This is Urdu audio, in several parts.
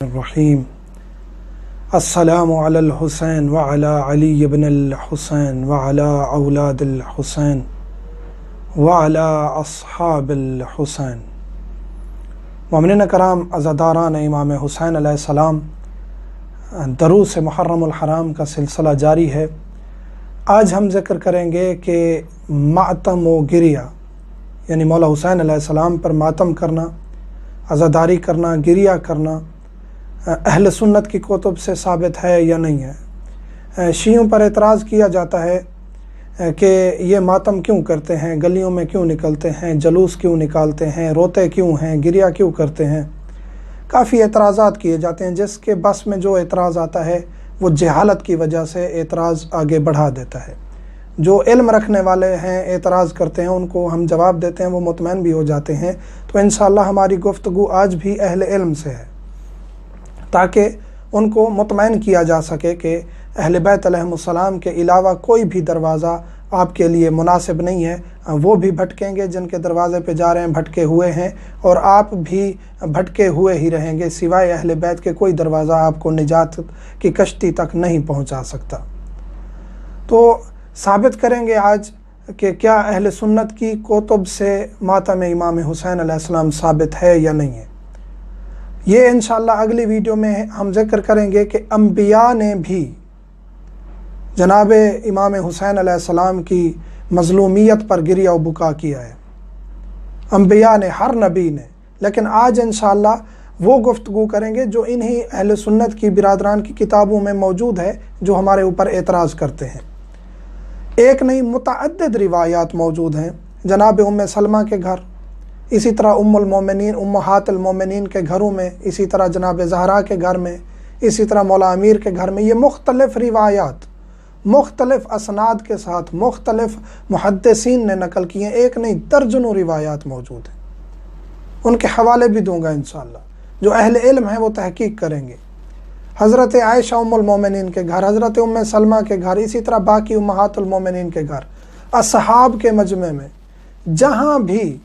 الرحیم السلام علی الحسین وعلی علی بن الحسین وعلی اولاد الحسین وعلی اصحاب الحسین۔ مومنین کرام، عزاداران امام حسین علیہ السلام، دروس محرم الحرام کا سلسلہ جاری ہے۔ آج ہم ذکر کریں گے کہ ماتم و گریہ، یعنی مولا حسین علیہ السلام پر ماتم کرنا، عزاداری کرنا، گریہ کرنا اہل سنت کی کتب سے ثابت ہے یا نہیں ہے۔ شیعوں پر اعتراض کیا جاتا ہے کہ یہ ماتم کیوں کرتے ہیں، گلیوں میں کیوں نکلتے ہیں، جلوس کیوں نکالتے ہیں، روتے کیوں ہیں، گریہ کیوں کرتے ہیں۔ کافی اعتراضات کیے جاتے ہیں، جس کے بس میں جو اعتراض آتا ہے وہ جہالت کی وجہ سے اعتراض آگے بڑھا دیتا ہے۔ جو علم رکھنے والے ہیں اعتراض کرتے ہیں، ان کو ہم جواب دیتے ہیں، وہ مطمئن بھی ہو جاتے ہیں۔ تو انشاءاللہ ہماری گفتگو آج بھی اہل علم سے ہے، تاکہ ان کو مطمئن کیا جا سکے کہ اہل بیت علیہم السلام کے علاوہ کوئی بھی دروازہ آپ کے لیے مناسب نہیں ہے۔ وہ بھی بھٹکیں گے، جن کے دروازے پہ جا رہے ہیں بھٹکے ہوئے ہیں، اور آپ بھی بھٹکے ہوئے ہی رہیں گے۔ سوائے اہل بیت کے کوئی دروازہ آپ کو نجات کی کشتی تک نہیں پہنچا سکتا۔ تو ثابت کریں گے آج کہ کیا اہل سنت کی کتب سے ماتم امام حسین علیہ السلام ثابت ہے یا نہیں ہے۔ یہ انشاءاللہ اگلی ویڈیو میں ہم ذکر کریں گے کہ انبیاء نے بھی جناب امام حسین علیہ السلام کی مظلومیت پر گریہ و بکا کیا ہے، انبیاء نے، ہر نبی نے۔ لیکن آج انشاءاللہ وہ گفتگو کریں گے جو انہی اہل سنت کی برادران کی کتابوں میں موجود ہے، جو ہمارے اوپر اعتراض کرتے ہیں۔ ایک نہیں، متعدد روایات موجود ہیں جناب ام سلمہ کے گھر، اسی طرح ام المومنین، امہات المومنین کے گھروں میں، اسی طرح جناب زہرا کے گھر میں، اسی طرح مولا امیر کے گھر میں۔ یہ مختلف روایات مختلف اسناد کے ساتھ مختلف محدثین نے نقل کیے، ایک نہیں درجنوں روایات موجود ہیں۔ ان کے حوالے بھی دوں گا انشاءاللہ، جو اہل علم ہیں وہ تحقیق کریں گے۔ حضرت عائشہ ام المومنین کے گھر، حضرت ام سلمہ کے گھر، اسی طرح باقی امہات المومنین کے گھر، اصحاب کے مجمع میں جہاں بھی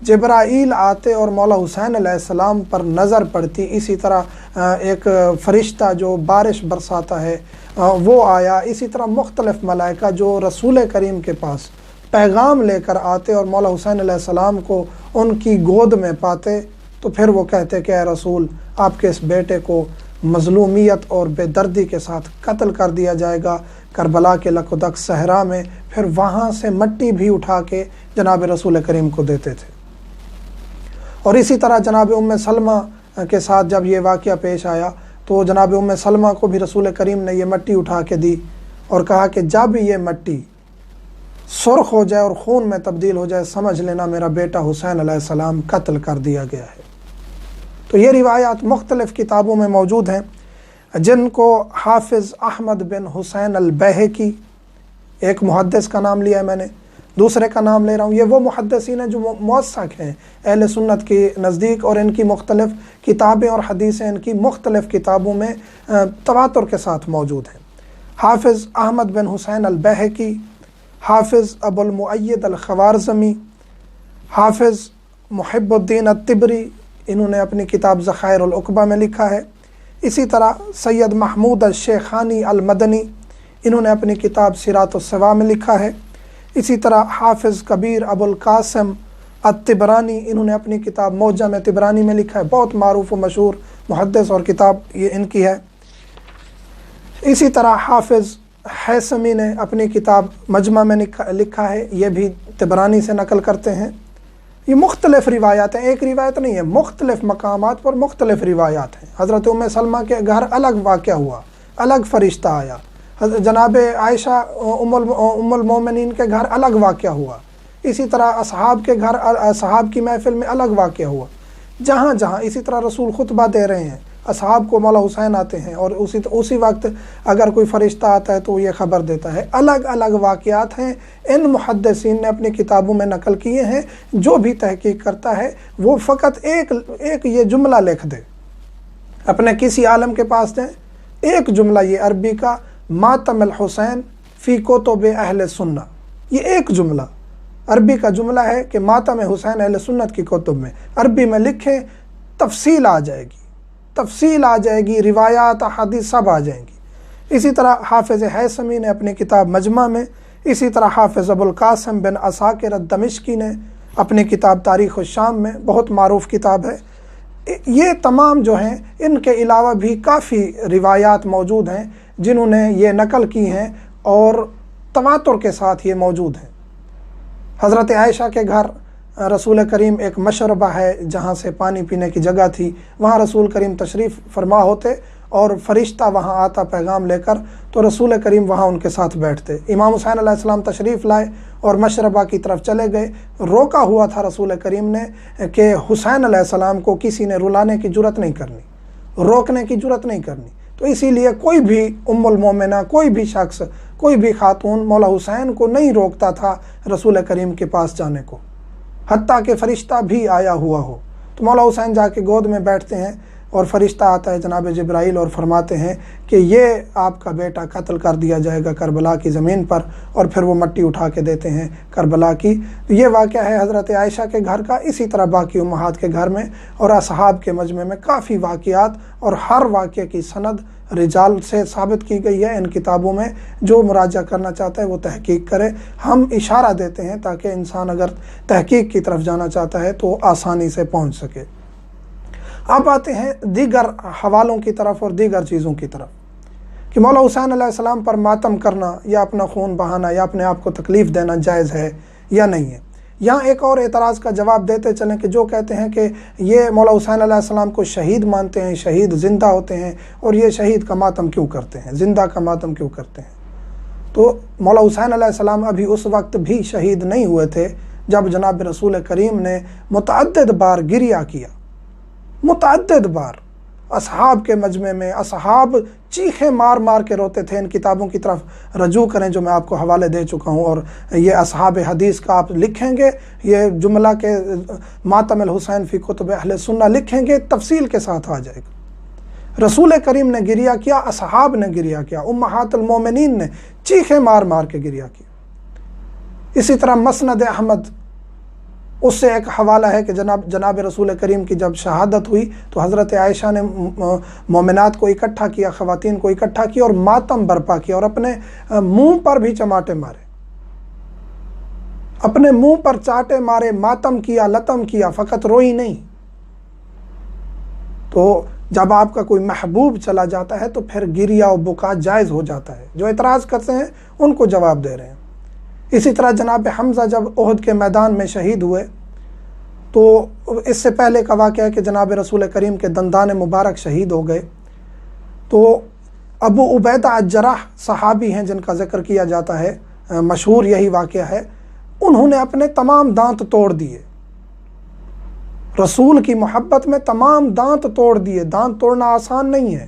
جبرائیل آتے اور مولا حسین علیہ السلام پر نظر پڑتی، اسی طرح ایک فرشتہ جو بارش برساتا ہے وہ آیا، اسی طرح مختلف ملائکہ جو رسول کریم کے پاس پیغام لے کر آتے اور مولا حسین علیہ السلام کو ان کی گود میں پاتے، تو پھر وہ کہتے کہ اے رسول، آپ کے اس بیٹے کو مظلومیت اور بے دردی کے ساتھ قتل کر دیا جائے گا کربلا کے لکدک صحرا میں۔ پھر وہاں سے مٹی بھی اٹھا کے جناب رسول کریم کو دیتے تھے۔ اور اسی طرح جناب ام سلمہ کے ساتھ جب یہ واقعہ پیش آیا تو جناب ام سلمہ کو بھی رسول کریم نے یہ مٹی اٹھا کے دی اور کہا کہ جب یہ مٹی سرخ ہو جائے اور خون میں تبدیل ہو جائے، سمجھ لینا میرا بیٹا حسین علیہ السلام قتل کر دیا گیا ہے۔ تو یہ روایات مختلف کتابوں میں موجود ہیں، جن کو حافظ احمد بن حسین البیہقی، ایک محدث کا نام لیا ہے میں نے، دوسرے کا نام لے رہا ہوں۔ یہ وہ محدثین ہیں جو موثق ہیں اہل سنت کے نزدیک، اور ان کی مختلف کتابیں اور حدیثیں ان کی مختلف کتابوں میں تواتر کے ساتھ موجود ہیں۔ حافظ احمد بن حسین البیہقی، حافظ ابو المؤید الخوارزمی، حافظ محب الدین الطبری، انہوں نے اپنی کتاب ذخائر العقبہ میں لکھا ہے۔ اسی طرح سید محمود الشیخانی المدنی، انہوں نے اپنی کتاب سیرات السوا میں لکھا ہے۔ اسی طرح حافظ کبیر ابو القاسم الطبرانی، انہوں نے اپنی کتاب معجم طبرانی میں لکھا ہے، بہت معروف و مشہور محدث اور کتاب یہ ان کی ہے۔ اسی طرح حافظ حیثمی نے اپنی کتاب مجمع میں لکھا ہے، یہ بھی طبرانی سے نقل کرتے ہیں۔ یہ مختلف روایات ہیں، ایک روایت نہیں ہے، مختلف مقامات پر مختلف روایات ہیں۔ حضرت ام سلمہ کے گھر الگ واقعہ ہوا، الگ فرشتہ آیا۔ جناب عائشہ ام المومنین کے گھر الگ واقعہ ہوا۔ اسی طرح اصحاب کے گھر، اصحاب کی محفل میں الگ واقعہ ہوا۔ جہاں جہاں اسی طرح رسول خطبہ دے رہے ہیں، اصحاب کو مولا حسین آتے ہیں، اور اسی وقت اگر کوئی فرشتہ آتا ہے تو وہ یہ خبر دیتا ہے۔ الگ الگ واقعات ہیں، ان محدثین نے اپنی کتابوں میں نقل کیے ہیں۔ جو بھی تحقیق کرتا ہے وہ فقط ایک یہ جملہ لکھ دے، اپنے کسی عالم کے پاس دیں، ایک جملہ یہ عربی کا، ماتم الحسین فی کتب اہل سنہ، یہ ایک جملہ عربی کا جملہ ہے کہ ماتم حسین اہل سنت کی کتب میں، عربی میں لکھیں، تفصیل آ جائے گی۔ تفصیل آ جائے گی، روایات احادیث سب آ جائیں گی۔ اسی طرح حافظ ہیثمی نے اپنی کتاب مجمع میں، اسی طرح حافظ ابو القاسم بن عساکر الدمشقی نے اپنی کتاب تاریخ الشام میں، بہت معروف کتاب ہے۔ یہ تمام جو ہیں، ان کے علاوہ بھی کافی روایات موجود ہیں جنہوں نے یہ نقل کی ہیں اور تواتر کے ساتھ یہ موجود ہیں۔ حضرت عائشہ کے گھر رسول کریم ایک مشربہ ہے جہاں سے پانی پینے کی جگہ تھی، وہاں رسول کریم تشریف فرما ہوتے اور فرشتہ وہاں آتا پیغام لے کر، تو رسول کریم وہاں ان کے ساتھ بیٹھتے۔ امام حسین علیہ السلام تشریف لائے اور مشربہ کی طرف چلے گئے، روکا ہوا تھا رسول کریم نے کہ حسین علیہ السلام کو کسی نے رلانے کی جرت نہیں کرنی، روکنے کی جرت نہیں کرنی، تو اسی لیے کوئی بھی ام المومنہ، کوئی بھی شخص، کوئی بھی خاتون مولا حسین کو نہیں روکتا تھا رسول کریم کے پاس جانے کو، حتیٰ کہ فرشتہ بھی آیا ہوا ہو۔ تو مولا حسین جا کے گود میں بیٹھتے ہیں اور فرشتہ آتا ہے جناب جبرائیل اور فرماتے ہیں کہ یہ آپ کا بیٹا قتل کر دیا جائے گا کربلا کی زمین پر، اور پھر وہ مٹی اٹھا کے دیتے ہیں کربلا کی۔ یہ واقعہ ہے حضرت عائشہ کے گھر کا، اسی طرح باقی امہات کے گھر میں اور اصحاب کے مجمع میں کافی واقعات، اور ہر واقعے کی سند رجال سے ثابت کی گئی ہے ان کتابوں میں۔ جو مراجعہ کرنا چاہتا ہے وہ تحقیق کرے، ہم اشارہ دیتے ہیں تاکہ انسان اگر تحقیق کی طرف جانا چاہتا ہے تو آسانی سے پہنچ سکے۔ اب آتے ہیں دیگر حوالوں کی طرف اور دیگر چیزوں کی طرف کہ مولا حسین علیہ السلام پر ماتم کرنا یا اپنا خون بہانا یا اپنے آپ کو تکلیف دینا جائز ہے یا نہیں ہے۔ یہاں ایک اور اعتراض کا جواب دیتے چلیں کہ جو کہتے ہیں کہ یہ مولا حسین علیہ السلام کو شہید مانتے ہیں، شہید زندہ ہوتے ہیں، اور یہ شہید کا ماتم کیوں کرتے ہیں، زندہ کا ماتم کیوں کرتے ہیں؟ تو مولا حسین علیہ السلام ابھی اس وقت بھی شہید نہیں ہوئے تھے جب جناب رسول کریم نے متعدد بار گریہ کیا، متعدد بار اصحاب کے مجمع میں اصحاب چیخیں مار مار کے روتے تھے۔ ان کتابوں کی طرف رجوع کریں جو میں آپ کو حوالے دے چکا ہوں، اور یہ اصحاب حدیث کا آپ لکھیں گے، یہ جملہ کے ماتم الحسین فی کتب اہل سنہ لکھیں گے، تفصیل کے ساتھ آ جائے گا۔ رسول کریم نے گریہ کیا، اصحاب نے گریہ کیا، امہات المومنین نے چیخیں مار مار کے گریہ کیا۔ اسی طرح مسند احمد، اس سے ایک حوالہ ہے کہ جناب رسول کریم کی جب شہادت ہوئی تو حضرت عائشہ نے مومنات کو اکٹھا کیا، خواتین کو اکٹھا کیا اور ماتم برپا کیا، اور اپنے منہ پر بھی چماٹے مارے، اپنے منہ پر چاٹے مارے، ماتم کیا، لتم کیا، فقط روئی نہیں۔ تو جب آپ کا کوئی محبوب چلا جاتا ہے تو پھر گریہ و بکا جائز ہو جاتا ہے۔ جو اعتراض کرتے ہیں ان کو جواب دے رہے ہیں۔ اسی طرح جناب حمزہ جب احد کے میدان میں شہید ہوئے تو اس سے پہلے کا واقعہ ہے کہ جناب رسول کریم کے دندان مبارک شہید ہو گئے، تو ابو عبیدہ الجراح صحابی ہیں جن کا ذکر کیا جاتا ہے، مشہور یہی واقعہ ہے، انہوں نے اپنے تمام دانت توڑ دیے، رسول کی محبت میں تمام دانت توڑ دیے۔ دانت توڑنا آسان نہیں ہے۔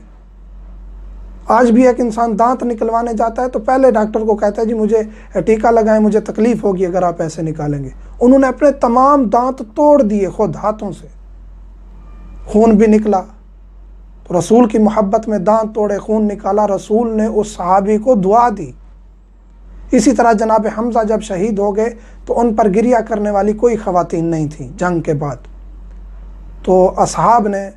آج بھی ایک انسان دانت نکلوانے جاتا ہے تو پہلے ڈاکٹر کو کہتا ہے جی مجھے ٹیکہ لگائیں، مجھے تکلیف ہوگی اگر آپ ایسے نکالیں گے۔ انہوں نے اپنے تمام دانت توڑ دیے خود ہاتھوں سے، خون بھی نکلا، تو رسول کی محبت میں دانت توڑے، خون نکالا، رسول نے اس صحابی کو دعا دی۔ اسی طرح جناب حمزہ جب شہید ہو گئے تو ان پر گریہ کرنے والی کوئی خواتین نہیں تھیں جنگ کے بعد، تو اصحاب نے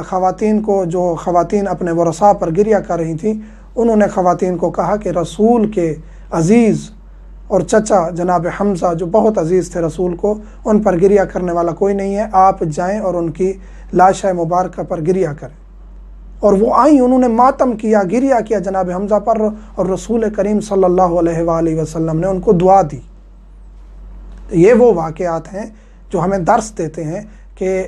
خواتین کو، جو خواتین اپنے ورثاء پر گریہ کر رہی تھیں، انہوں نے خواتین کو کہا کہ رسول کے عزیز اور چچا جناب حمزہ جو بہت عزیز تھے رسول کو، ان پر گریہ کرنے والا کوئی نہیں ہے، آپ جائیں اور ان کی لاشِ مبارکہ پر گریہ کریں۔ اور وہ آئیں، انہوں نے ماتم کیا، گریہ کیا جناب حمزہ پر، اور رسول کریم صلی اللہ علیہ وآلہ وسلم نے ان کو دعا دی۔ یہ وہ واقعات ہیں جو ہمیں درس دیتے ہیں کہ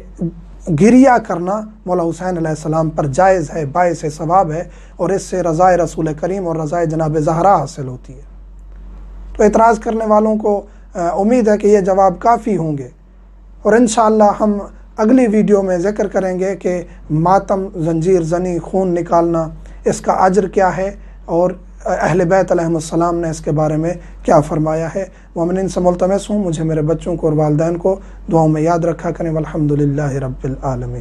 گریہ کرنا مولا حسین علیہ السلام پر جائز ہے، باعث ثواب ہے، اور اس سے رضائے رسول کریم اور رضائے جناب زہرا حاصل ہوتی ہے۔ تو اعتراض کرنے والوں کو امید ہے کہ یہ جواب کافی ہوں گے، اور انشاءاللہ ہم اگلی ویڈیو میں ذکر کریں گے کہ ماتم، زنجیر زنی، خون نکالنا، اس کا اجر کیا ہے، اور اہل بیت علیہم السلام نے اس کے بارے میں کیا فرمایا ہے۔ مومنین سے ملتمس ہوں مجھے، میرے بچوں کو اور والدین کو دعاؤں میں یاد رکھا کریں۔ والحمدللہ رب العالمین۔